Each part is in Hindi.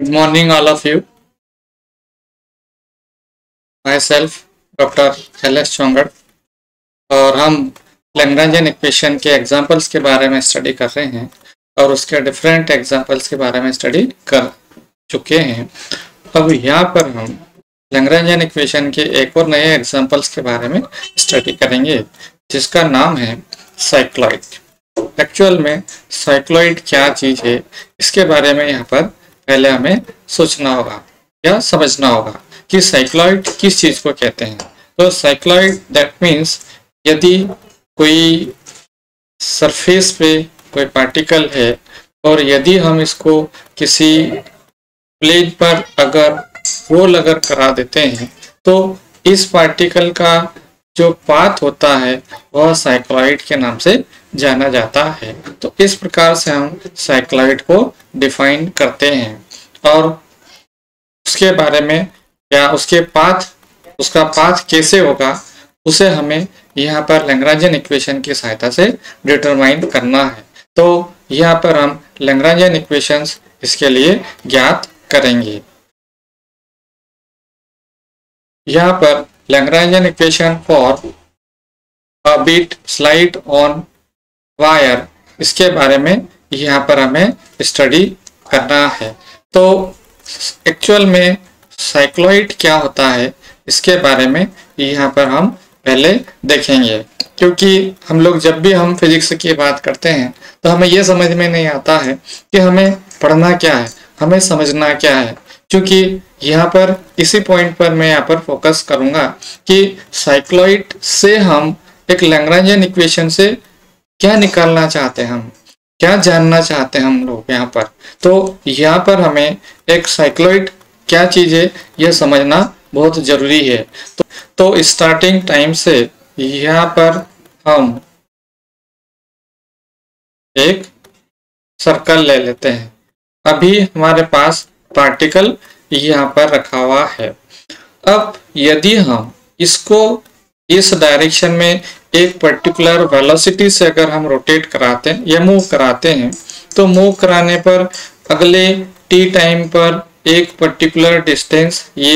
Good morning, all of you. Myself, doctor L S. Chongad, और हम लैग्रेंजियन इक्वेशन के एग्जांपल्स के बारे में स्टडी कर रहे हैं और उसके डिफरेंट एग्जांपल्स के बारे में स्टडी कर चुके हैं। अब यहाँ पर हम लैग्रेंजियन इक्वेशन के एक और नए एग्जांपल्स के बारे में स्टडी करेंगे, जिसका नाम है साइक्लॉइड। एक्चुअल में साइक्लॉइड क्या चीज़ है, इसके बारे में यहाँ पर पहले हमें सोचना होगा या समझना होगा कि साइक्लॉइड किस चीज को कहते हैं। तो साइक्लॉइड दैट मीन्स यदि कोई सरफेस पे कोई पार्टिकल है और यदि हम इसको किसी प्लेन पर अगर रोल करा देते हैं तो इस पार्टिकल का जो पाथ होता है वह साइक्लॉइड के नाम से जाना जाता है। तो इस प्रकार से हम साइक्लॉइड को डिफाइन करते हैं और उसके बारे में या उसका पाथ कैसे होगा उसे हमें यहाँ पर लैग्रेंजियन इक्वेशन की सहायता से डिटरमाइन करना है। तो यहाँ पर हम लैग्रेंजियन इक्वेशंस इसके लिए ज्ञात करेंगे। यहाँ पर Lagrangian equation for a bead slide on wire, इसके बारे में यहाँ पर हमें स्टडी करना है। तो एक्चुअल में साइक्लॉइड क्या होता है इसके बारे में यहाँ पर हम पहले देखेंगे, क्योंकि हम लोग जब भी हम फिजिक्स की बात करते हैं तो हमें ये समझ में नहीं आता है कि हमें पढ़ना क्या है, हमें समझना क्या है। क्योंकि यहाँ पर इसी पॉइंट पर मैं यहाँ पर फोकस करूँगा कि साइक्लॉइड से हम एक लैग्रेंजियन इक्वेशन से क्या निकालना चाहते हैं, हम क्या जानना चाहते हैं हम लोग यहाँ पर। तो यहाँ पर हमें एक साइक्लॉइड क्या चीज़ है यह समझना बहुत जरूरी है। तो स्टार्टिंग टाइम से यहाँ पर हम एक सर्कल ले लेते हैं। अभी हमारे पास पार्टिकल यहाँ पर रखा हुआ है। अब यदि हम इसको इस डायरेक्शन में एक पर्टिकुलर वेलोसिटी से अगर हम रोटेट कराते हैं या मूव कराते हैं तो मूव कराने पर अगले टी टाइम पर एक पर्टिकुलर डिस्टेंस ये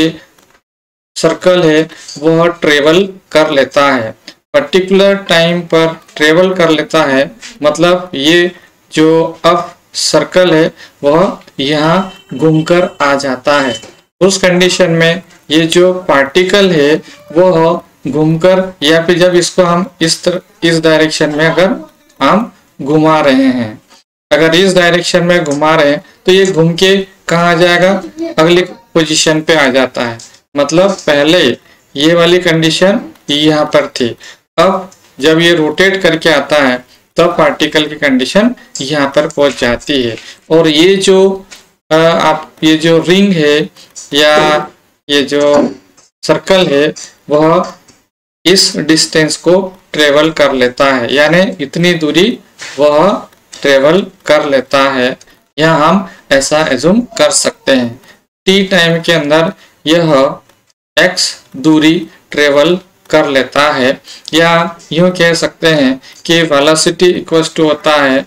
सर्कल है वह ट्रेवल कर लेता है। पर्टिकुलर टाइम पर ट्रेवल कर लेता है मतलब ये जो अब सर्कल है वह यहाँ घूमकर आ जाता है। उस कंडीशन में ये जो पार्टिकल है वह घूमकर या फिर जब इसको हम इस डायरेक्शन में अगर हम घुमा रहे हैं, अगर इस डायरेक्शन में घुमा रहे हैं तो ये घूम के कहाँ आ जाएगा, अगली पोजीशन पे आ जाता है। मतलब पहले ये वाली कंडीशन यहाँ पर थी, अब जब ये रोटेट करके आता है तब पार्टिकल की कंडीशन यहाँ पर पहुंच जाती है। और ये जो ये जो रिंग है या ये जो सर्कल है वह इस डिस्टेंस को ट्रेवल कर लेता है, यानी इतनी दूरी वह ट्रेवल कर लेता है। यहाँ हम ऐसा एज्यूम कर सकते हैं टी टाइम के अंदर यह x दूरी ट्रेवल कर लेता है, या यूँ कह सकते हैं कि वेलोसिटी इक्वल टू होता है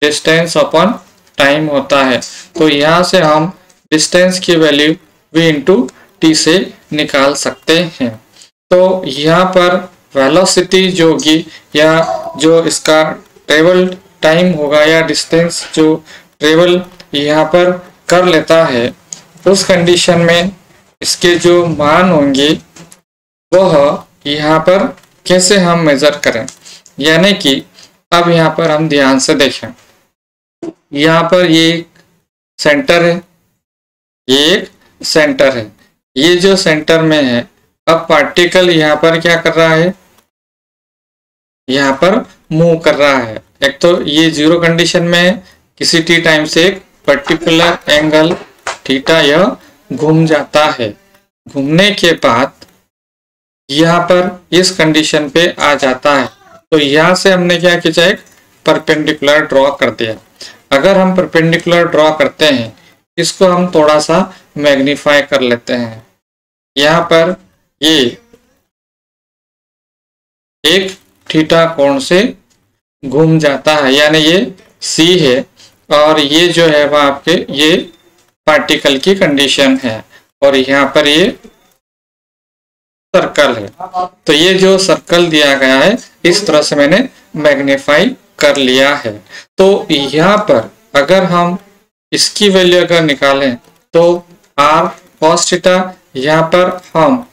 डिस्टेंस अपॉन टाइम होता है। तो यहाँ से हम डिस्टेंस की वैल्यू v इंटू टी से निकाल सकते हैं। तो यहाँ पर वेलोसिटी जो होगी या जो इसका ट्रेवल टाइम होगा या डिस्टेंस जो ट्रेवल यहाँ पर कर लेता है, उस कंडीशन में इसके जो मान होंगे वह यहाँ पर कैसे हम मेजर करें। यानी कि अब यहाँ पर हम ध्यान से देखें, यहाँ पर ये एक सेंटर है, ये एक सेंटर है, ये जो सेंटर में है अब पार्टिकल यहाँ पर क्या कर रहा है, यहाँ पर मूव कर रहा है। एक तो ये जीरो कंडीशन में है, किसी टी टाइम से एक पर्टिकुलर एंगल थीटा यह घूम जाता है। घूमने के बाद यहाँ पर इस कंडीशन पे आ जाता है। तो यहाँ से हमने क्या किया, एक परपेंडिकुलर ड्रॉ कर दिया। अगर हम परपेंडिकुलर ड्रॉ करते हैं, इसको हम थोड़ा सा मैग्नीफाई कर लेते हैं। यहाँ पर ये एक थीटा कोण से घूम जाता है, यानी ये C है और ये जो है वह आपके ये पार्टिकल की कंडीशन है और यहाँ पर ये सर्कल है। तो ये जो सर्कल दिया गया है इस तरह से मैंने मैग्नीफाई कर लिया है। तो यहाँ पर अगर हम इसकी वैल्यू अगर निकालें तो r cos थीटा, यहाँ पर हम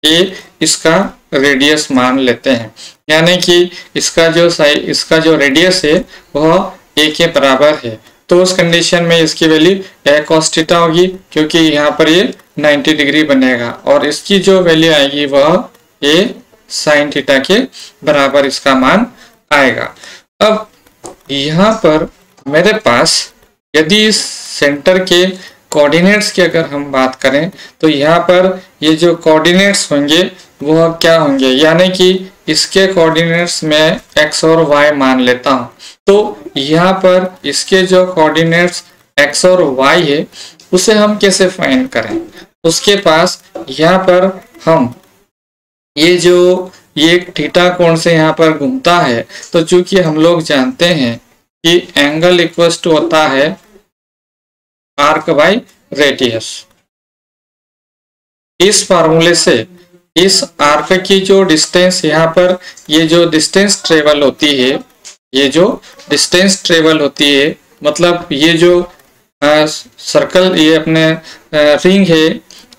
a इसका रेडियस मान लेते हैं, यानी कि इसका जो रेडियस है वह a के बराबर है। तो उस कंडीशन में इसकी वैल्यू a cos थीटा होगी, क्योंकि यहाँ पर ये 90 डिग्री बनेगा, और इसकी जो वैल्यू आएगी वह a sin थीटा के बराबर इसका मान आएगा। अब यहाँ पर मेरे पास यदि इस सेंटर के कोऑर्डिनेट्स की अगर हम बात करें तो यहाँ पर ये जो कोऑर्डिनेट्स होंगे वह क्या होंगे, यानी कि इसके कोऑर्डिनेट्स में x और y मान लेता हूँ। तो यहाँ पर इसके जो कोऑर्डिनेट्स x और y है उसे हम कैसे फाइंड करें, उसके पास यहाँ पर हम ये थीटा कोण से यहाँ पर घूमता है, तो चूंकि हम लोग जानते हैं कि एंगल इक्वल्स टू होता है आर्क बाई रेडियस। इस फार्मूले से इस आर्क की जो डिस्टेंस यहाँ पर ये जो डिस्टेंस ट्रेवल होती है, मतलब ये जो सर्कल ये अपने रिंग है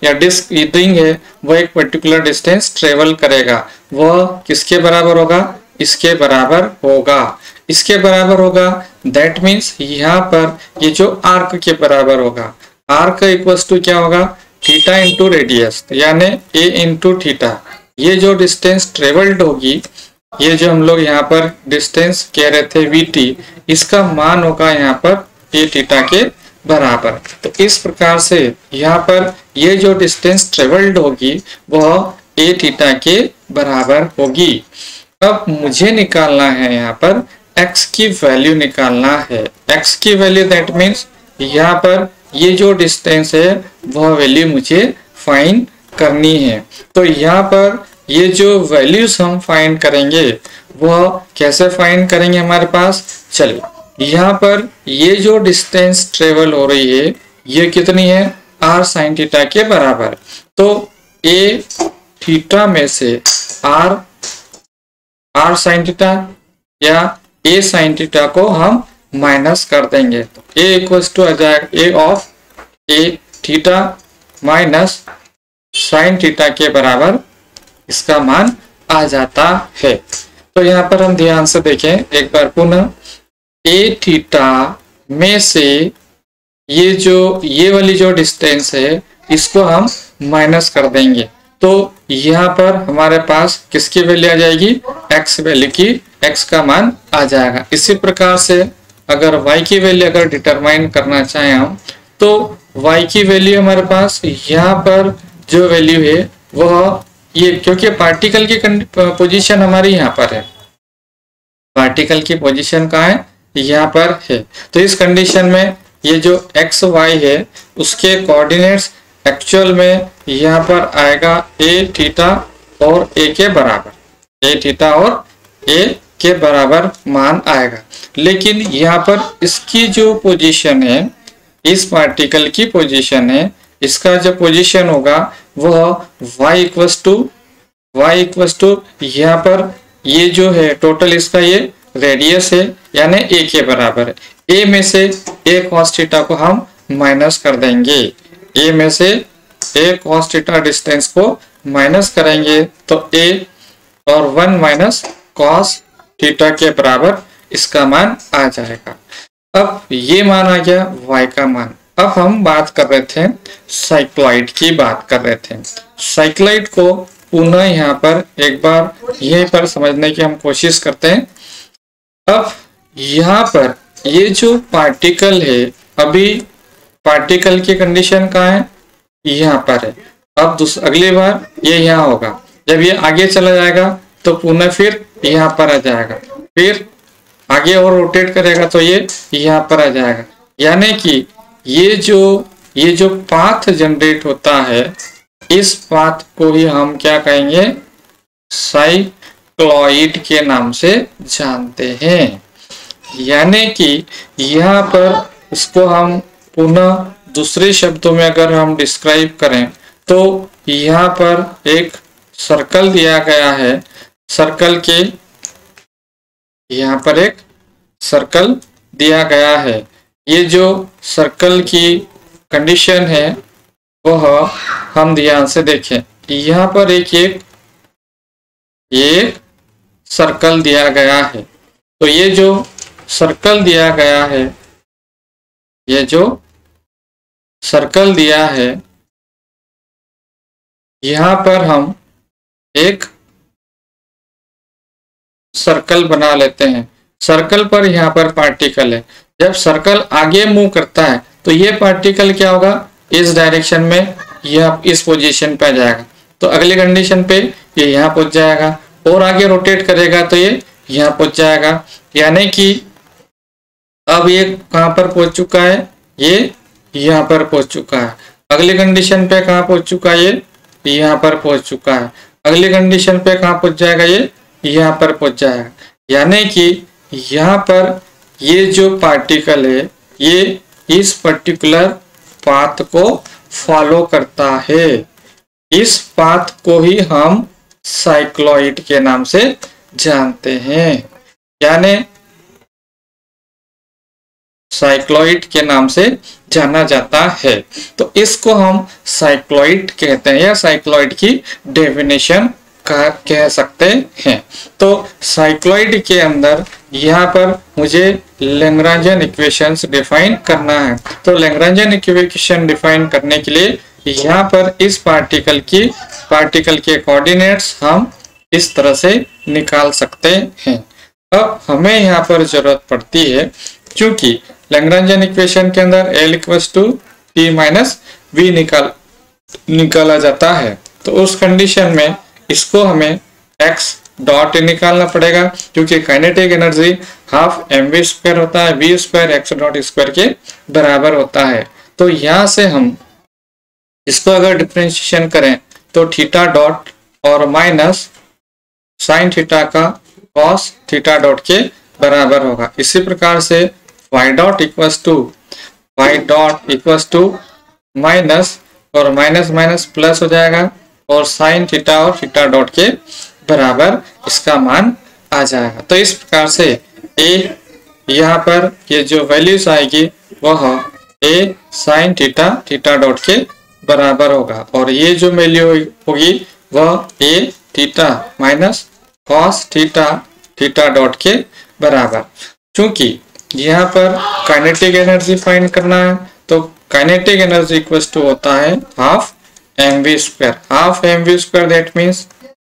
या डिस्क रिंग है वह एक पर्टिकुलर डिस्टेंस ट्रेवल करेगा, वह किसके बराबर होगा, इसके बराबर होगा, इसके बराबर होगा। दैट मीन्स यहाँ पर ये जो आर्क के बराबर होगा, आर्क इक्वल्स टू क्या होगा, थीटा इंटू रेडियस, यानी a इंटू थीटा। ये जो डिस्टेंस ट्रेवल्ड होगी, ये जो हम लोग यहाँ पर डिस्टेंस कह रहे थे vt, इसका मान होगा यहाँ पर a थीटा के बराबर। तो इस प्रकार से यहाँ पर ये जो डिस्टेंस ट्रेवल्ड होगी वह a थीटा के बराबर होगी। अब मुझे निकालना है यहाँ पर x की वैल्यू निकालना है। x की वैल्यू दैट मीन्स यहाँ पर ये जो डिस्टेंस है वह वैल्यू मुझे फाइंड करनी है। तो यहाँ पर ये जो वैल्यूज हम फाइंड करेंगे वह कैसे फाइंड करेंगे, हमारे पास चलिए यहाँ पर ये जो डिस्टेंस ट्रेवल हो रही है ये कितनी है, r sin थीटा के बराबर। तो a थीटा में से r sin थीटा या a sin थीटा को हम माइनस कर देंगे, तो a इक्वल्स टू आ जाएगा a of a theta minus sin theta के बराबर इसका मान आ जाता है। तो यहाँ पर हम ध्यान से देखें एक बार पुनः, a थीटा में से ये वाली जो डिस्टेंस है इसको हम माइनस कर देंगे, तो यहाँ पर हमारे पास किसकी वैल्यू आ जाएगी, x वैल्यू की, x का मान आ जाएगा। इसी प्रकार से अगर y की वैल्यू अगर डिटरमाइन करना चाहें हम, तो y की वैल्यू हमारे पास यहाँ पर जो वैल्यू है वह ये, क्योंकि पार्टिकल की पोजीशन हमारी यहाँ पर है, पार्टिकल की पोजीशन कहाँ है, यहाँ पर है। तो इस कंडीशन में ये जो x y है उसके कोऑर्डिनेट्स एक्चुअल में यहाँ पर आएगा a थीटा और a के बराबर, a थीटा और a के बराबर मान आएगा। लेकिन यहाँ पर इसकी जो पोजीशन है, इस पार्टिकल की पोजीशन है, इसका जो पोजीशन होगा वह y इक्वल्स टू यहाँ पर ये जो है टोटल इसका ये रेडियस है, यानी a के बराबर है। a में से a cos थीटा को हम माइनस कर देंगे, a में से a cos थीटा डिस्टेंस को माइनस करेंगे तो a और 1 माइनस cos थीटा के बराबर इसका मान आ जाएगा। अब ये मान आ गया y का मान। अब हम बात कर रहे थे साइक्लॉइड की बात कर रहे थे। साइक्लॉइड को पुनः यहाँ पर एक बार यहीं पर समझने की हम कोशिश करते हैं। अब यहाँ पर ये जो पार्टिकल है, अभी पार्टिकल की कंडीशन कहाँ है, यहाँ पर है। अब अगली बार ये यहाँ होगा, जब ये आगे चला जाएगा तो पुनः फिर यहाँ पर आ जाएगा, फिर आगे और रोटेट करेगा तो ये यहाँ पर आ जाएगा। यानी कि ये जो पाथ जनरेट होता है, इस पाथ को ही हम क्या कहेंगे, साइक्लॉइड के नाम से जानते हैं। यानी कि यहाँ पर इसको हम पुनः दूसरे शब्दों में अगर हम डिस्क्राइब करें तो यहाँ पर एक सर्कल दिया गया है, सर्कल के यहाँ पर एक सर्कल दिया गया है। ये जो सर्कल की कंडीशन है वह हम ध्यान से देखें। यहाँ पर एक सर्कल दिया गया है। तो ये जो सर्कल दिया गया है, ये जो सर्कल दिया है, यहाँ पर हम एक सर्कल बना लेते हैं। सर्कल पर यहाँ पर पार्टिकल है। जब सर्कल आगे मूव करता है तो ये पार्टिकल क्या होगा, इस डायरेक्शन में यह इस पोजीशन पे आ जाएगा। तो अगली कंडीशन पे ये यहाँ पहुंच जाएगा और आगे रोटेट करेगा तो ये यहाँ पहुंच जाएगा। यानी कि अब ये कहाँ पर पहुंच चुका है, ये यहाँ पर पहुंच चुका है। अगली कंडीशन पे कहाँ पहुंच चुका है, ये यहाँ पर पहुंच चुका है। अगली कंडीशन पे कहाँ पहुंच जाएगा, ये यहाँ पर पहुंच जाएगा। यानी कि यहाँ पर ये जो पार्टिकल है ये इस पर्टिकुलर पाथ को फॉलो करता है। इस पाथ को ही हम साइक्लॉइड के नाम से जानते हैं, यानी साइक्लॉइड के नाम से जाना जाता है। तो इसको हम साइक्लॉइड कहते हैं या साइक्लॉइड की डेफिनेशन कह सकते हैं। तो साइक्लॉइड के अंदर यहाँ पर मुझे लैग्रेंजियन इक्वेशंस डिफाइन करना है। तो लैग्रेंजियन इक्वेशन डिफाइन करने के लिए यहाँ पर इस पार्टिकल के कोऑर्डिनेट्स हम इस तरह से निकाल सकते हैं। अब हमें यहाँ पर जरूरत पड़ती है, क्योंकि लैग्रेंजियन इक्वेशन के अंदर L = P - V निकाला जाता है। तो उस कंडीशन में इसको हमें x डॉट निकालना पड़ेगा, क्योंकि काइनेटिक एनर्जी हाफ mv² होता है, v² x डॉट स्क्वायर के बराबर होता है। तो यहाँ से हम इसको अगर डिफरेंशिएशन करें तो थीटा डॉट और माइनस साइन थीटा का कॉस थीटा डॉट के बराबर होगा। इसी प्रकार से y dot equals to minus और माइनस माइनस प्लस हो जाएगा और साइन थीटा और थीटा डॉट के बराबर इसका मान आ जाएगा। तो इस प्रकार से a यहाँ पर ये जो वैल्यूज आएगी वह a sine theta theta dot के बराबर होगा और ये जो वैल्यू होगी वह a theta minus cos theta theta dot के बराबर। चूंकि यहाँ पर काइनेटिक एनर्जी फाइंड करना है तो काइनेटिक एनर्जी इक्वल्स टू होता है half mv²। Half mv² that means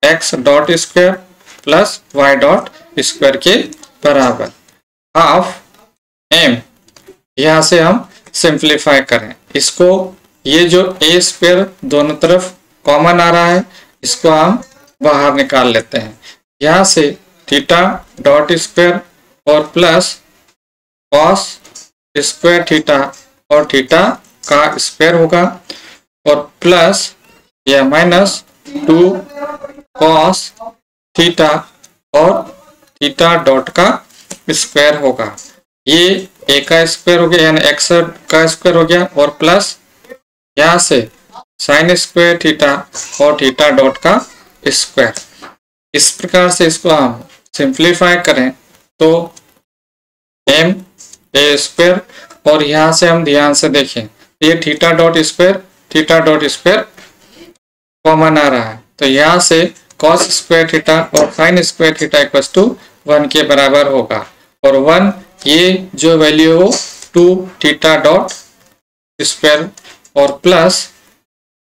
x dot square plus y dot square के बराबर। हाफ m यहाँ से हम सिंप्लीफाई करें इसको, ये जो a² दोनों तरफ कॉमन आ रहा है इसको हम बाहर निकाल लेते हैं। यहाँ से थीटा डॉट स्क्वायर और प्लस कॉस स्क्वायर थीटा और थीटा का स्क्वायर होगा और प्लस या माइनस 2 कॉस थीटा और थीटा डॉट का स्क्वायर होगा। ये a का स्क्वायर हो गया यानी x का स्क्वायर हो गया और प्लस यहाँ से साइन स्क्वायर थीटा और थीटा डॉट का स्क्वायर। इस प्रकार से इसको हम सिंप्लीफाई करें तो m² और यहाँ से हम ध्यान से देखें ये थीटा डॉट स्क्वायर कॉमन आ रहा है तो यहाँ से कॉस स्क्वायर थीटा और sine square theta equals to 1 के बराबर होगा और 1 ये जो वैल्यू हो 2 थीटा डॉट स्क्वायर और प्लस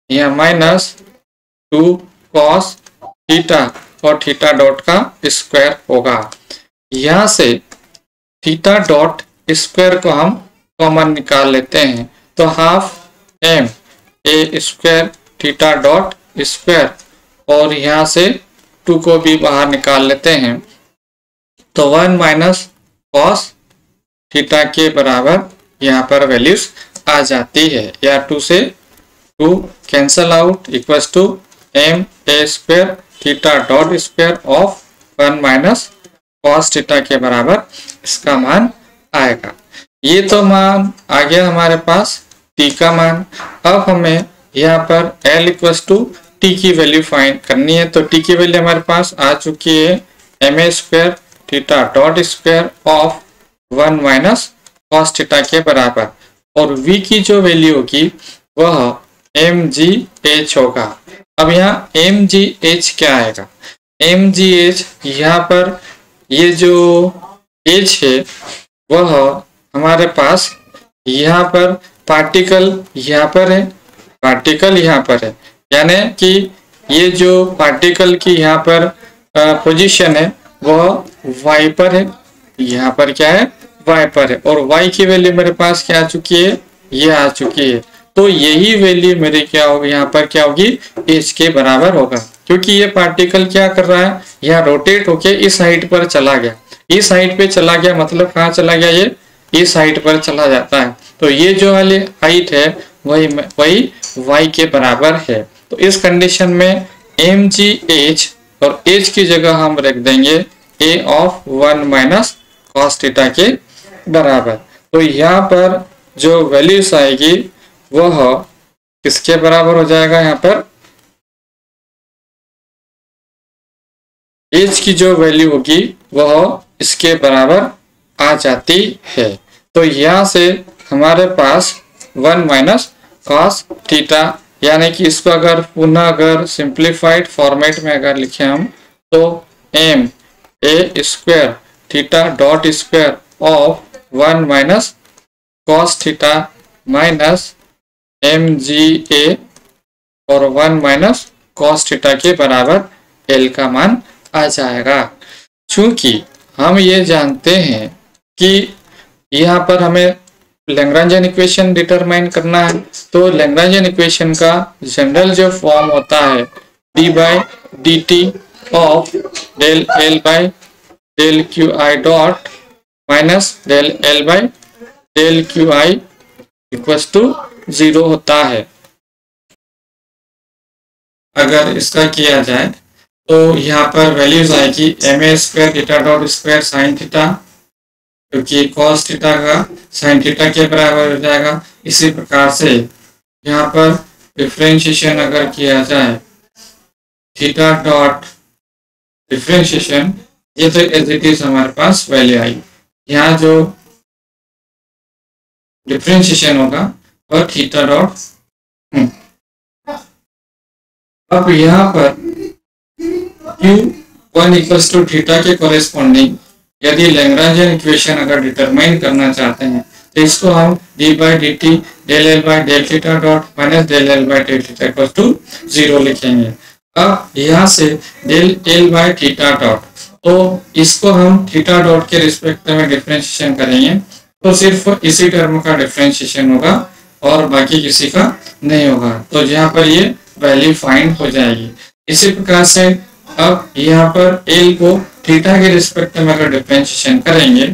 यहाँ माइनस 2 कॉस थीटा और थीटा डॉट का स्क्वायर होगा। यहाँ से थीटा डॉट स्क्वायर को हम कॉमन निकाल लेते हैं तो half m² theta dot square और यहाँ से 2 को भी बाहर निकाल लेते हैं तो 1 माइनस कॉस थीटा के बराबर यहाँ पर वैल्यूज आ जाती है या 2 से 2 cancel out equals to m² theta dot square of 1 minus cos theta के बराबर इसका मान आएगा। ये तो मान आ गया हमारे पास टी का मान। अब हमें यहाँ पर L इक्वल टू टी की वैल्यू फाइंड करनी है। तो टी की वैल्यू हमारे पास आ चुकी है ma square theta dot square of 1 minus cos theta के बराबर, और v की जो वैल्यू होगी वह mgh होगा। अब यहाँ mgh क्या आएगा? mgh यहाँ पर ये जो h है वह हमारे पास यहाँ पर पार्टिकल यहाँ पर है, पार्टिकल यहाँ पर है, यानी कि ये जो पार्टिकल की यहाँ पर पोजीशन है वह y पर है, यहाँ पर क्या है y पर है, और y की वैल्यू मेरे पास क्या आ चुकी है, ये आ चुकी है। तो यही वैल्यू मेरे क्या होगी, यहाँ पर क्या होगी, h के बराबर होगा, क्योंकि ये पार्टिकल क्या कर रहा है, यहाँ रोटेट होके इस हाइट पर चला गया, इस हाइट पे चला गया, मतलब कहाँ चला गया, ये इस हाइट पर चला जाता है। तो ये जो वाली हाइट है वही y के बराबर है। तो इस कंडीशन में mgh और h की जगह हम रख देंगे a of 1 minus cos theta के बराबर। तो यहाँ पर जो वैल्यूज आएगी वह किसके बराबर हो जाएगा, यहाँ पर h की जो वैल्यू होगी वह इसके बराबर आ जाती है। तो यहाँ से हमारे पास 1 माइनस कॉस थीटा, यानी कि इसको अगर पुनः अगर सिंप्लीफाइड फॉर्मेट में अगर लिखें हम तो m a square theta dot square of 1 minus cos theta minus mga और 1 माइनस कॉस थीटा के बराबर l का मान आ जाएगा। चूंकि हम ये जानते हैं कि यहाँ पर हमें लैग्रेंजियन इक्वेशन डिटरमाइन करना है, तो लैग्रेंजियन इक्वेशन का जनरल जो फॉर्म होता है d by D T of del L by del Q I dot minus del L by del Q I equals to 0 होता है। अगर इसका किया जाए तो यहाँ पर वैल्यूज आएगी ma square theta dot square sine theta, क्योंकि कॉस थीटा का साइन थीटा के बराबर हो जाएगा। इसी प्रकार से यहाँ पर डिफरेंशिएशन अगर किया जाए थीटा डॉट डिफरेंशिएशन, ये तो एज इट इज हमारे पास वैल्यू आई। यहाँ जो डिफरेंशिएशन होगा वह थीटा डॉट, अब यहाँ पर Q1 इक्वल्स टू थीटा के कॉरेस्पॉन्डिंग यदि लैग्रेंजियन इक्वेशन अगर डिटरमाइन करना चाहते हैं तो इसको हम d by D T del L by del theta dot minus del L by del theta equal to 0 लिखेंगे। अब यहाँ से del L by theta dot, तो इसको हम थीटा डॉट के रिस्पेक्ट में डिफरेंशिएशन करेंगे तो सिर्फ इसी टर्म का डिफरेंशिएशन होगा और बाकी किसी का नहीं होगा। तो यहाँ पर ये वैल्यू फाइंड हो जाएगी। इसी प्रकार से अब यहाँ पर एल को थीटा के रिस्पेक्ट में अगर डिफरेंशिएशन करेंगे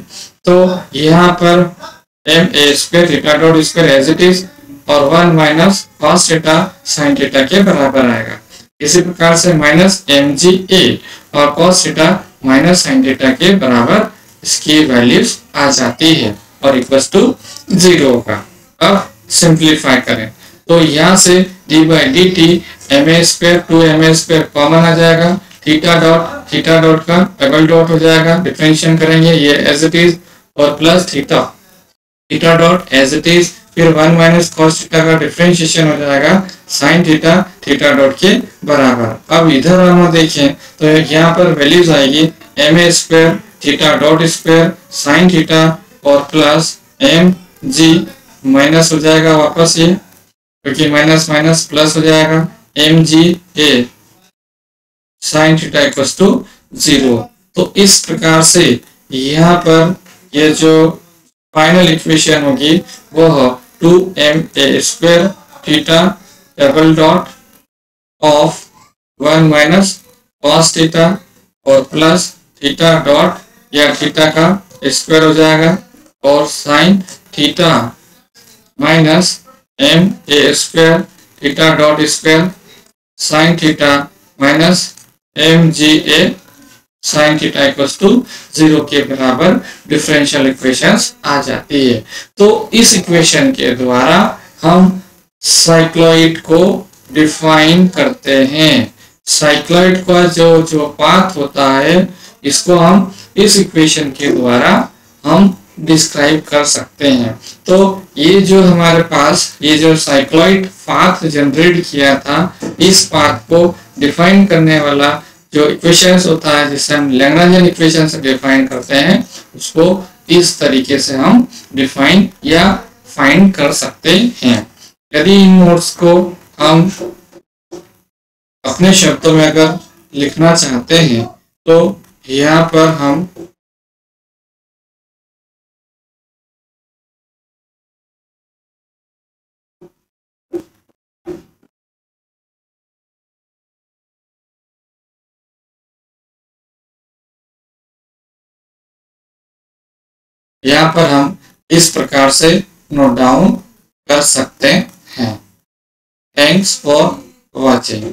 तो यहाँ पर M A square theta dot square as it is और 1 minus cos theta sine theta के बराबर आएगा। इसी प्रकार से माइनस एम जी ए और cos theta minus sine theta के बराबर इसकी वैल्यूज आ जाती है और इक्वल्स टू 0 होगा। अब सिंप्लीफाई करें तो यहाँ से d by D T M A square 2ma square common आ जाएगा, थीटा डॉट का डबल डॉट हो जाएगा, डिफरेंशिएशन करेंगे ये एज इट इज और plus theta dot as it is, फिर 1 माइनस कॉस थीटा का डिफरेंशिएशन हो जाएगा साइन थीटा डॉट के बराबर। अब इधर हम देखें तो यहाँ पर वैल्यूज आएगी ma square theta dot square sine theta और प्लस एम जी माइनस हो जाएगा वापस ये, क्योंकि माइनस माइनस प्लस हो जाएगा M G A sine theta equals to 0। तो इस प्रकार से यहाँ पर ये जो फाइनल इक्वेशन होगी वह 2ma square theta double dot of 1 minus cos theta और प्लस थीटा डॉट या थीटा का स्क्वायर हो जाएगा और sine theta minus M A square theta dot square sine theta minus M G A sine theta equals to 0 के बराबर डिफरेंशियल इक्वेशंस आ जाती है। तो इस इक्वेशन के द्वारा हम साइक्लॉइड को डिफाइन करते हैं। साइक्लॉइड का जो पाथ होता है इसको हम इस इक्वेशन के द्वारा हम डिस्क्राइब कर सकते हैं। तो ये जो हमारे पास ये जो साइक्लॉइड पाथ जनरेट किया था, इस पाथ को डिफाइन करने वाला जो इक्वेशंस होता है जिसे हम लैग्रेंजियन इक्वेशन से डिफाइन करते हैं, उसको इस तरीके से हम डिफाइन या फाइंड कर सकते हैं। यदि इन नोट्स को हम अपने शब्दों में अगर लिखना चाहते हैं तो यहाँ पर हम इस प्रकार से नोट डाउन कर सकते हैं। Thanks for watching.